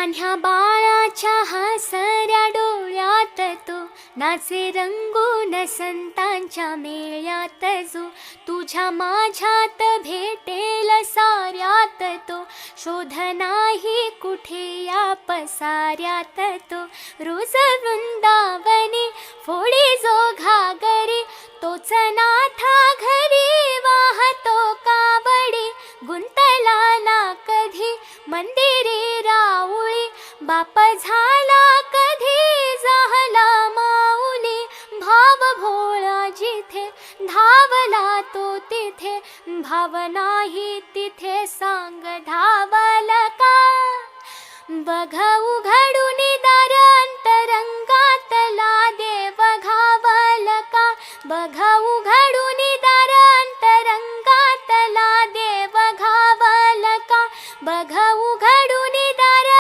लहान्या बाळाच्या हसऱ्या डोळ्यात तो नाचे रंगून संतांच्या मेळ्यात जो तुझ्या माझ्यात भेटेल साऱ्यात तो शोध नाही कुठे या पसाऱ्यात तो रोज वृंदावनी फोडी जो घागरी तोच नाथा घरी वाहतो कावडी गुंतला ना कधी मंदिरी राऊळी बाप झाला कधी झाला माऊली भाव भोळा जिथे धावला तो तिथे भाव नाही तिथे सांग धावल का बघ उघडू